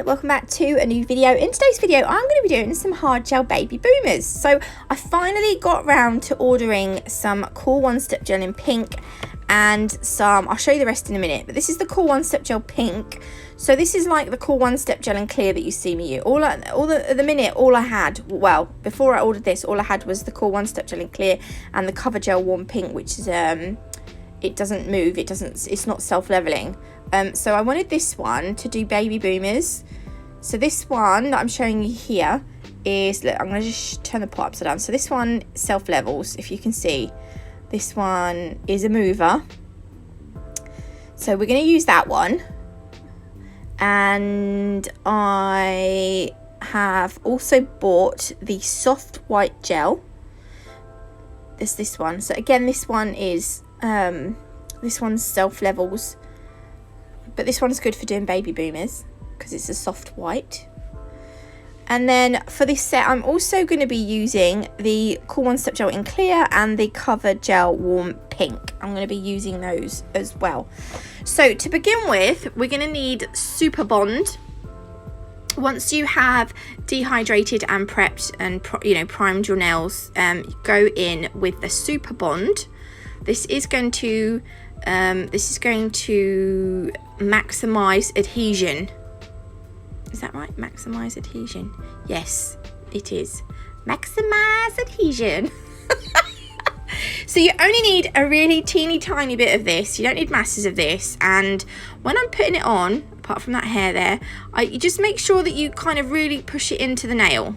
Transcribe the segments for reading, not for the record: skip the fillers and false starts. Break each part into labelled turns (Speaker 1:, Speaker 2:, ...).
Speaker 1: welcome back to a new video. In today's video I'm going to be doing some hard gel baby boomers. So I finally got round to ordering some Cool One Step Gel in pink and some, I'll show you the rest in a minute, but this is the Cool One Step Gel pink. So this is like the Cool One Step Gel in clear that you see me use. At the minute all I had, well, before I ordered this, all I had was the Cool One Step Gel in clear and the Cover Gel Warm Pink, which is it doesn't move, it's not self-leveling. So I wanted this one to do baby boomers. So this one that I'm showing you here is, look, I'm going to just turn the pot upside down. So this one self-levels, if you can see. This one is a mover. So we're going to use that one. And I have also bought the soft white gel. This one. So again, this one is, this one's self-levels. But this one's good for doing baby boomers because it's a soft white. And then for this set, I'm also going to be using the Cool One Step Gel in clear and the Cover Gel Warm Pink. I'm going to be using those as well. So to begin with, we're going to need Super Bond. Once you have dehydrated and prepped and primed your nails, go in with the Super Bond. This is going to maximize adhesion. Is that right? Maximize adhesion. Yes, it is. Maximize adhesion. So you only need a really teeny tiny bit of this. You don't need masses of this. And when I'm putting it on, apart from that hair there, you just make sure that you kind of really push it into the nail.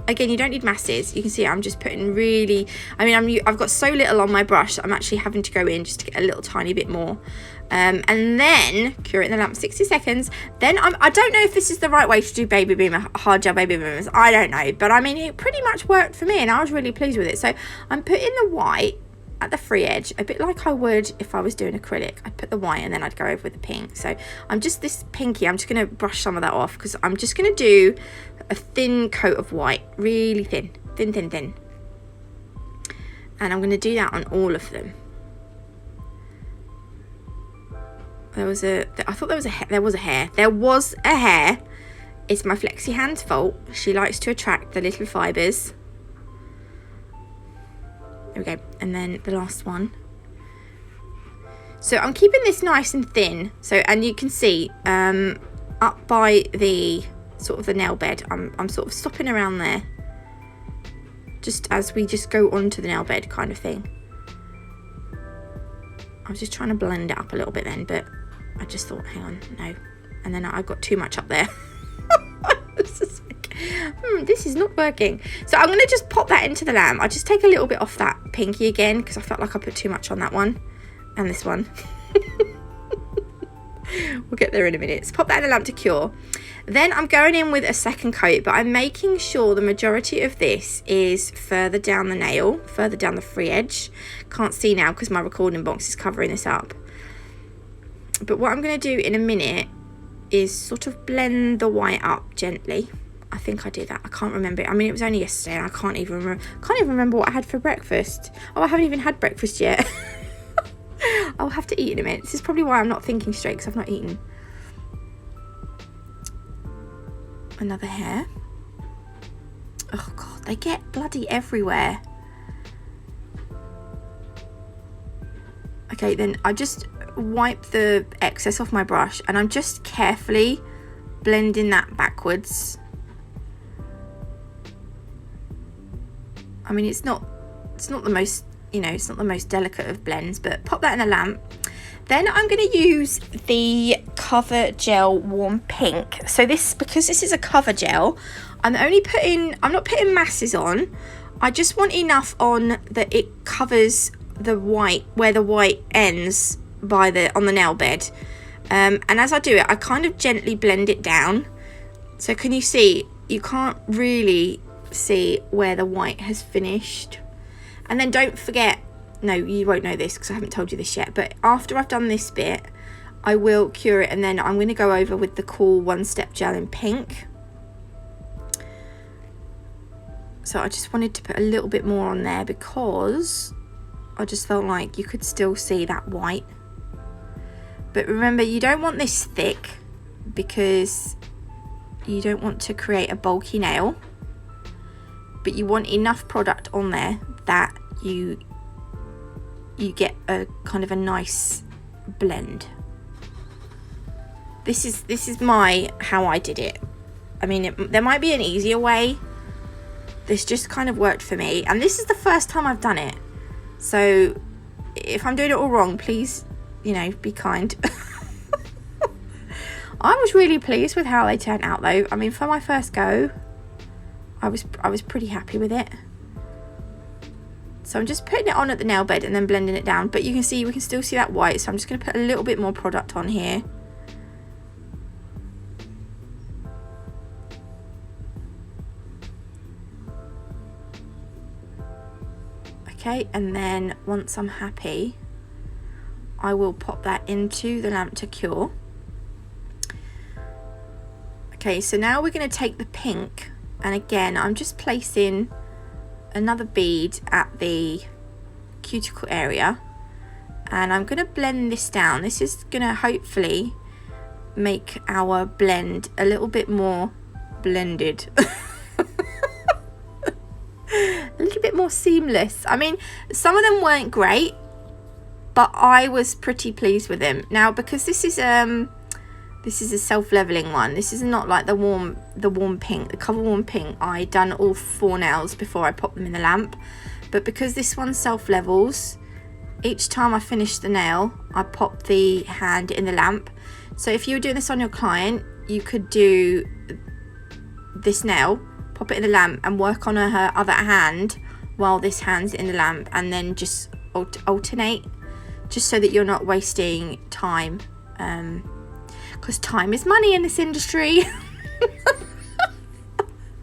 Speaker 1: Again, you don't need masses. You can see I'm just putting really, I've got so little on my brush, I'm actually having to go in just to get a little tiny bit more. And then cure it in the lamp 60 seconds. Then I don't know if this is the right way to do baby boomer, hard gel baby boomers. I don't know. But I mean, it pretty much worked for me and I was really pleased with it. So I'm putting the white at the free edge, a bit like I would if I was doing acrylic. I'd put the white and then I'd go over with the pink. So I'm just this pinky, I'm just going to brush some of that off because I'm just going to do a thin coat of white, really thin. And I'm going to do that on all of them. I thought there was a hair. There was a hair. It's my flexi hand's fault. She likes to attract the little fibres. There we go. And then the last one. So I'm keeping this nice and thin. So, and you can see up by the sort of the nail bed, I'm sort of stopping around there. Just as we just go onto the nail bed kind of thing. I was just trying to blend it up a little bit then, but I just thought, hang on, no. And then I got too much up there. This is not working. So I'm going to just pop that into the lamp. I'll just take a little bit off that pinky again because I felt like I put too much on that one and this one. We'll get there in a minute. So pop that in the lamp to cure. Then I'm going in with a second coat, but I'm making sure the majority of this is further down the nail, further down the free edge. Can't see now because my recording box is covering this up. But what I'm going to do in a minute is sort of blend the white up gently. I think I did that. I can't remember it. I mean, it was only yesterday and I can't even remember what I had for breakfast. Oh, I haven't even had breakfast yet. I'll have to eat in a minute. This is probably why I'm not thinking straight because I've not eaten. Another hair. Oh god, they get bloody everywhere. Okay, then I just wipe the excess off my brush and I'm just carefully blending that backwards. I mean, it's not the most, it's not the most delicate of blends, but pop that in the lamp. Then I'm going to use the Cover Gel Warm Pink. So because this is a cover gel, I'm not putting masses on. I just want enough on that it covers the white, where the white ends on the nail bed. And as I do it, I kind of gently blend it down. So can you see? You can't really see where the white has finished. And then don't forget, no, you won't know this because I haven't told you this yet, but after I've done this bit, I will cure it and then I'm going to go over with the Cool One Step Gel in pink. So I just wanted to put a little bit more on there because I just felt like you could still see that white. But remember, you don't want this thick. because you don't want to create a bulky nail, but you want enough product on there that you get a kind of a nice blend. This is how I did it. I mean, there might be an easier way. This just kind of worked for me, and this is the first time I've done it, so if I'm doing it all wrong, please, you know, be kind. I was really pleased with how they turned out though. I mean, for my first go, I was pretty happy with it. So I'm just putting it on at the nail bed and then blending it down, but you can see, we can still see that white, so I'm just going to put a little bit more product on here. Okay, and then once I'm happy, I will pop that into the lamp to cure. Okay, so now we're going to take the pink, and again I'm just placing another bead at the cuticle area, and I'm going to blend this down. This is going to hopefully make our blend a little bit more blended. A little bit more seamless. I mean, some of them weren't great, but I was pretty pleased with them. Now, because this is a self-leveling one, this is not like the warm pink, the cover warm pink. I done all 4 nails before I pop them in the lamp, but because this one self-levels, each time I finish the nail, I pop the hand in the lamp. So if you were doing this on your client, you could do this nail, pop it in the lamp, and work on her other hand while this hand's in the lamp, and then just alternate, just so that you're not wasting time, because time is money in this industry.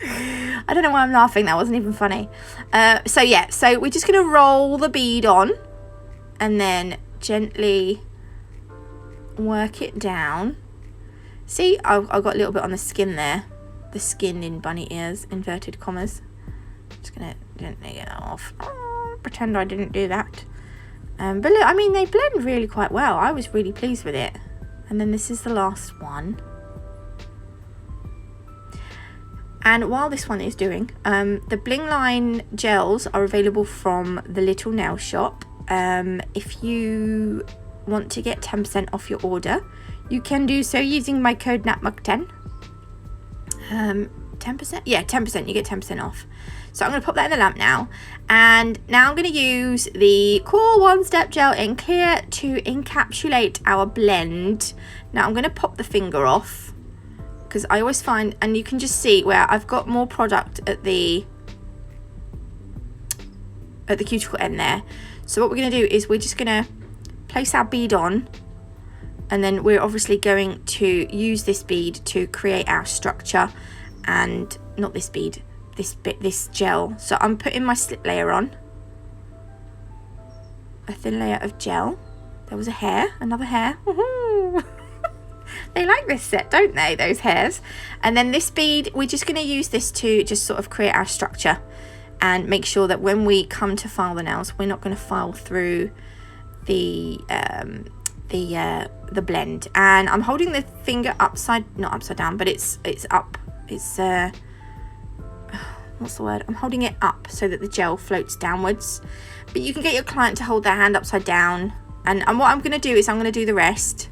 Speaker 1: I don't know why I'm laughing, that wasn't even funny. So yeah, so we're just going to roll the bead on and then gently work it down. See, I've got a little bit on the skin there. The skin in bunny ears, inverted commas. Just gonna gently get that off. Oh, pretend I didn't do that. But look, I mean, they blend really quite well. I was really pleased with it. And then this is the last one. And while this one is doing, the Blingline gels are available from the Little Nail Shop. If you want to get 10% off your order, you can do so using my code NATMUG10. 10%? Yeah, 10%. You get 10% off. So I'm going to pop that in the lamp now. And now I'm going to use the Core One Step Gel in Clear to encapsulate our blend. Now I'm going to pop the finger off, because I always find, and you can just see where I've got more product at the cuticle end there. So what we're going to do is we're just going to place our bead on, and then we're obviously going to use this bead to create our structure, and not this bead, this gel. So I'm putting my slip layer on, a thin layer of gel. There was a hair, another hair. They like this set, don't they, those hairs? And then this bead, we're just going to use this to just sort of create our structure and make sure that when we come to file the nails, we're not going to file through the blend. And I'm holding the finger not upside down, but it's up. It's what's the word? I'm holding it up so that the gel floats downwards. But you can get your client to hold their hand upside down. And what I'm going to do is I'm going to do the rest.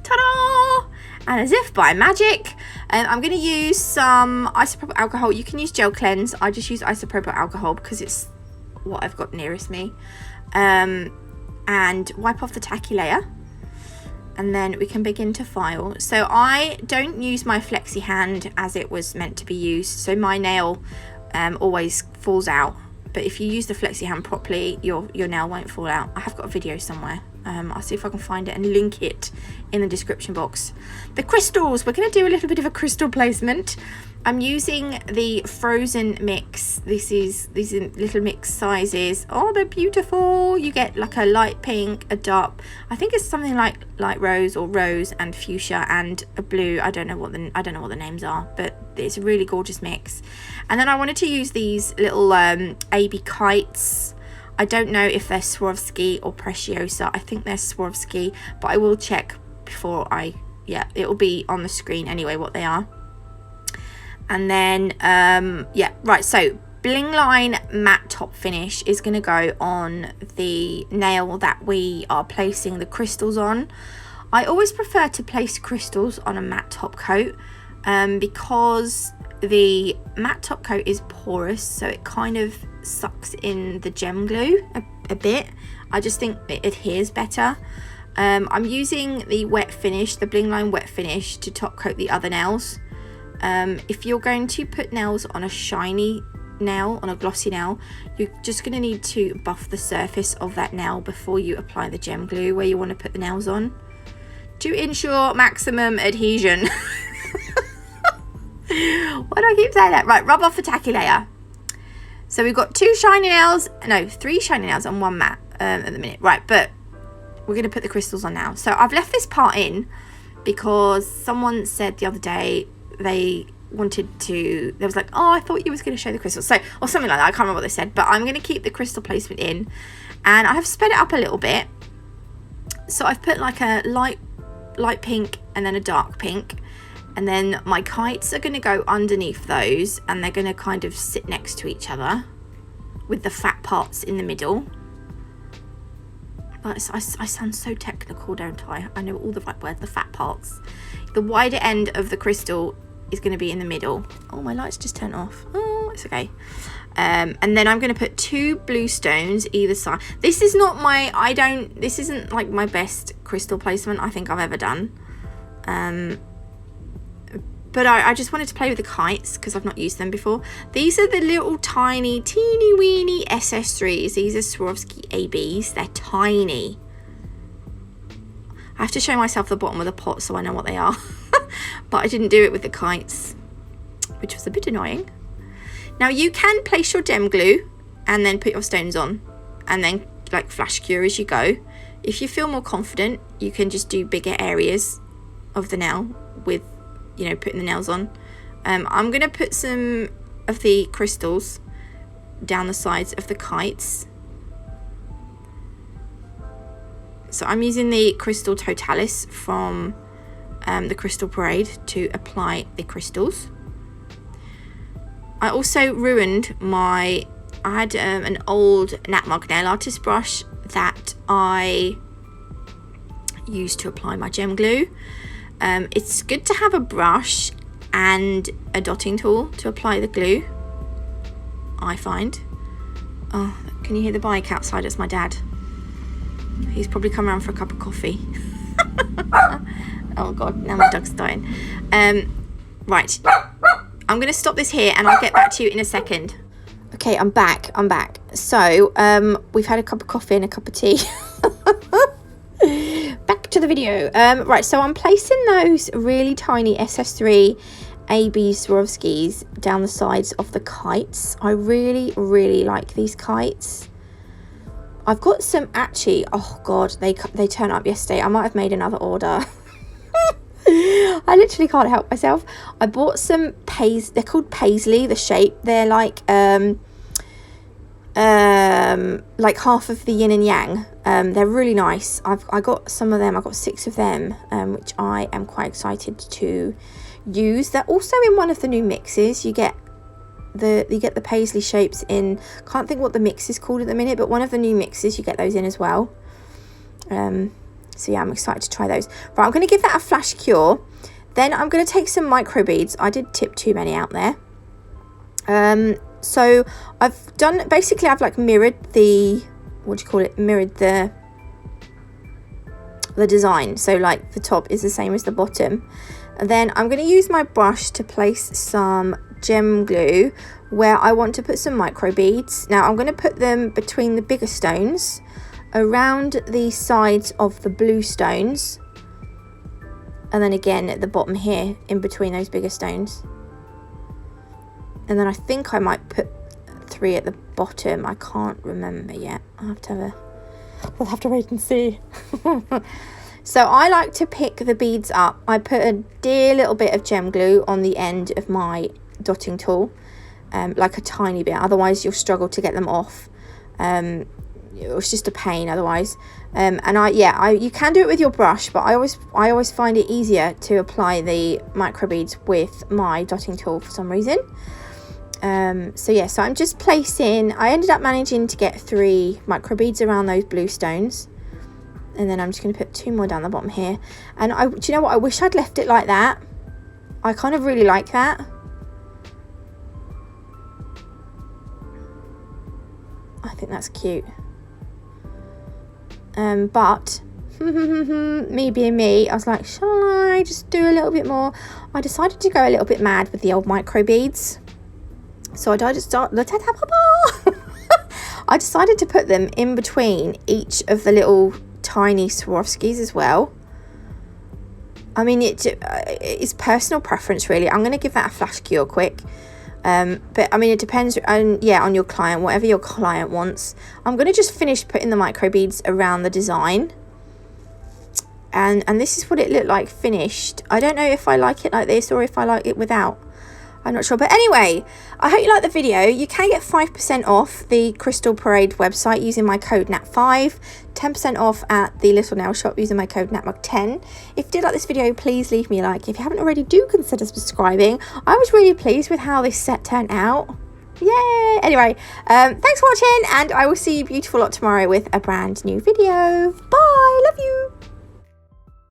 Speaker 1: Ta-da! And as if by magic, I'm going to use some isopropyl alcohol. You can use gel cleanse. I just use isopropyl alcohol because it's what I've got nearest me. And wipe off the tacky layer. And then we can begin to file. So I don't use my flexi hand as it was meant to be used. So my nail always falls out. But if you use the flexi hand properly, your nail won't fall out. I have got a video somewhere. I'll see if I can find it and link it in the description box. The crystals, we're going to do a little bit of a crystal placement. I'm using the Frozen mix. These are little mix sizes. Oh, they're beautiful. You get like a light pink, a dark, I think it's something like light rose or rose and fuchsia and a blue. I don't know what the names are, but it's a really gorgeous mix. And then I wanted to use these little AB Kites. I don't know if they're Swarovski or Preciosa. I think they're Swarovski, but I will check before I yeah, it will be on the screen anyway what they are. And then yeah, right, so Blingline matte top finish is going to go on the nail that we are placing the crystals on. I always prefer to place crystals on a matte top coat because the matte top coat is porous, so it kind of sucks in the gem glue a bit. I just think it adheres better. I'm using the wet finish, the Blingline wet finish, to top coat the other nails. If you're going to put nails on a shiny nail, on a glossy nail, you're just going to need to buff the surface of that nail before you apply the gem glue where you want to put the nails on, to ensure maximum adhesion. Why do I keep saying that? Right, rub off the tacky layer. So we've got 3 shiny nails and 1 matte at the minute. Right, but we're going to put the crystals on now. So I've left this part in because someone said the other day they was like, oh, I thought you was going to show the crystals, so, or something like that. I can't remember what they said, but I'm going to keep the crystal placement in, and I have sped it up a little bit. So I've put like a light pink and then a dark pink, and then my kites are going to go underneath those, and they're going to kind of sit next to each other with the fat parts in the middle. But I sound so technical, don't I? I know all the right words, the fat parts. The wider end of the crystal is going to be in the middle. Oh, my lights just turned off. Oh, it's okay. And then I'm going to put 2 blue stones either side. This is not my, this isn't like my best crystal placement I think I've ever done. But I just wanted to play with the kites because I've not used them before. These are the little tiny, teeny weeny SS3s. These are Swarovski ABs. They're tiny. I have to show myself the bottom of the pot so I know what they are. But I didn't do it with the kites, which was a bit annoying. Now you can place your gem glue and then put your stones on and then like flash cure as you go. If you feel more confident, you can just do bigger areas of the nail with, you know, putting the nails on. I'm going to put some of the crystals down the sides of the kites. So I'm using the Crystal Totalis from the Crystal Parade to apply the crystals. I also ruined I had an old Nat Mug nail artist brush that I used to apply my gem glue. It's good to have a brush and a dotting tool to apply the glue, I find. Oh, can you hear the bike outside? It's my dad. He's probably come around for a cup of coffee. Oh god, now my dog's dying. Right, I'm going to stop this here and I'll get back to you in a second. Okay, I'm back. So, we've had a cup of coffee and a cup of tea. Back to the video. Right, so I'm placing those really tiny SS3 AB Swarovskis down the sides of the kites. I really like these kites. I've got some actually, oh god, they turned up yesterday. I might have made another order. I literally can't help myself. I bought some they're called paisley, the shape. They're like half of the yin and yang. They're really nice. I got some of them. I got 6 of them, which I am quite excited to use. They're also in one of the new mixes. You get the paisley shapes in, can't think what the mix is called at the minute, but one of the new mixes you get those in as well. So yeah, I'm excited to try those. Right, I'm going to give that a flash cure. Then I'm going to take some micro beads. I did tip too many out there. So I've done, basically I've like mirrored the, mirrored the design. So like the top is the same as the bottom. And then I'm going to use my brush to place some gem glue where I want to put some micro beads. Now I'm going to put them between the bigger stones, around the sides of the blue stones, and then again at the bottom here in between those bigger stones. And then I think I might put 3 at the bottom. I can't remember yet. We'll have to wait and see. So I like to pick the beads up. I put a dear little bit of gem glue on the end of my dotting tool, like a tiny bit, otherwise you'll struggle to get them off. it was just a pain otherwise. And you can do it with your brush, but I always find it easier to apply the micro beads with my dotting tool for some reason. So I'm just placing, I ended up managing to get 3 micro beads around those blue stones, and then I'm just going to put 2 more down the bottom here. And do you know what, I wish I'd left it like that. I kind of really like that. I think that's cute. But me being me, I was like, shall I just do a little bit more? I decided to go a little bit mad with the old micro beads. So I decided to put them in between each of the little tiny Swarovskis as well. I mean, it's personal preference really. I'm going to give that a flash cure quick. But I mean, it depends on your client, whatever your client wants. I'm going to just finish putting the micro beads around the design. And this is what it looked like finished. I don't know if I like it like this or if I like it without. I'm not sure. But anyway, I hope you liked the video. You can get 5% off the Crystal Parade website using my code NAT5. 10% off at the Little Nail Shop using my code NATMUG10. If you did like this video, please leave me a like. If you haven't already, do consider subscribing. I was really pleased with how this set turned out. Yay! Anyway, thanks for watching, and I will see you beautiful lot tomorrow with a brand new video. Bye! Love you!